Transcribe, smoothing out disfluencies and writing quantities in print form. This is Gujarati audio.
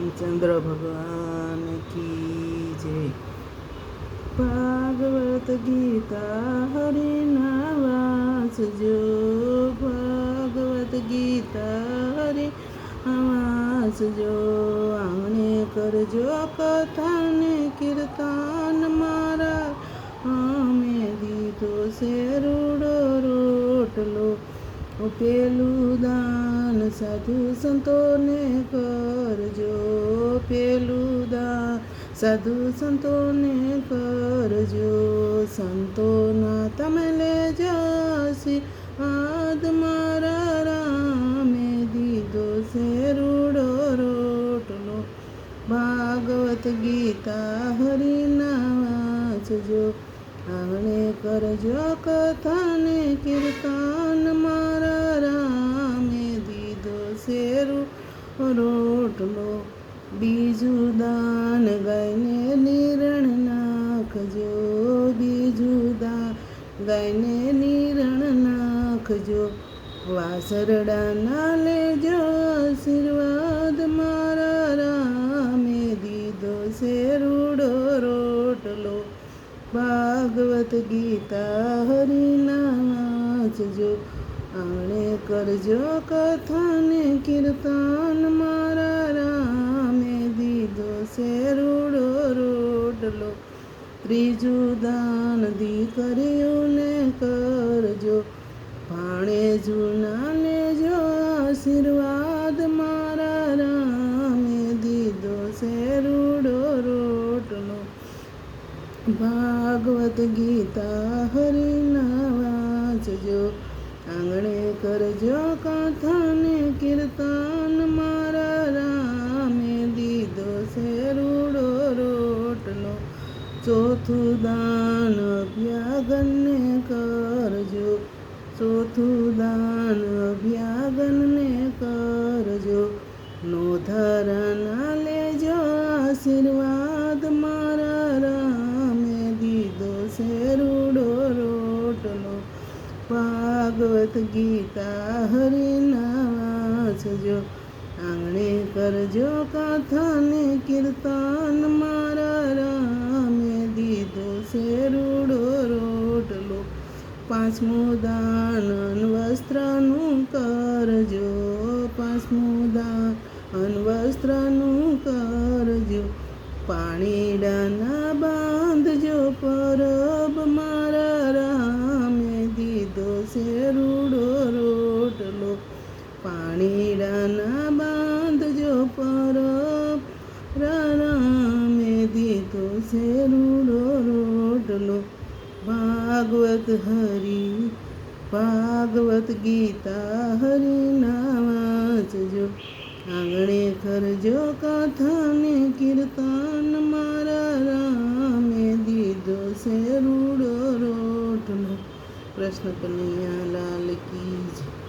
रामचंद्र भगवान की जय। भागवत गीता हरिना वासजो, भागवत गीता हरि वासजो। आंगणे करजो कथा ने कीर्तन मारा, અમે દીધો છે રૂડો રોટલો। પેલું દાન સાધુ સંતોને કરજો, પેલું દાન સાધુ સંતોને કરજો। સંતોના તમે લેજો આદ મારા રામે દીધો છે રૂડો રોટલો। ભાગવત ગીતા હરિના વાંચજો, આંગણે કરજો કથા ને કીર્તન મારા રામે દીધો છે રોટલો। બીજું દાન ગાયને નિરણ નાખજો, બીજું દાન ગાયને નિરણ નાખજો। વાસરડાના લેજો આશીર્વાદ મારા રામે દીધો છે રૂડો રોટલો। ભાગવત ગીતા હરિના વાંચજો, આંગણે કરજો કથા ને કીર્તન મારા રામે દીધો છે રૂડો રોટલો। ત્રીજું દાન દીકરીઓને કરજો, ભાણેજુના લેજો આશીર્વાદ મારા રામે દીધો છે રૂડો રોટલો। ભાગવત ગીતા હરિના વાંચજો, આંગણે કરજો કથા ને કીર્તન મારા રામે દીધો છે રૂડો રોટલો। ચોથું દાન અભ્યાગનને કરજો, ચોથું દાન અભ્યાગનને કરજો। નોધારાના લેજો આશીર્વાદ મારા રામે દીધો છે રૂડો રોટલો। ભાગવત ગીતા હરિના વાંચજો, આંગણે કરજો કથા ને કીર્તન મારા રામે દીધો છે રૂડો રોટલો। પાંચમું દાન અન્વસ્ત્રનું કરજો, પાંચમું દાન અન્વસ્ત્રનું કરજો। પાણીડાના બાંધજો પરબ મારા રામે દીધો છે રૂડો રોટલો। પાણીડાના બાંધજો પરબ રામે દીધો છે રૂડો રોટલો। ભાગવત ગીતા હરિના વાંચજો, આંગણે કરજો કથા ને કીર્તન મારા રામે દીધો છે રૂડો રોટલો। કૃષ્ણ કનૈયા લાલ કી જય।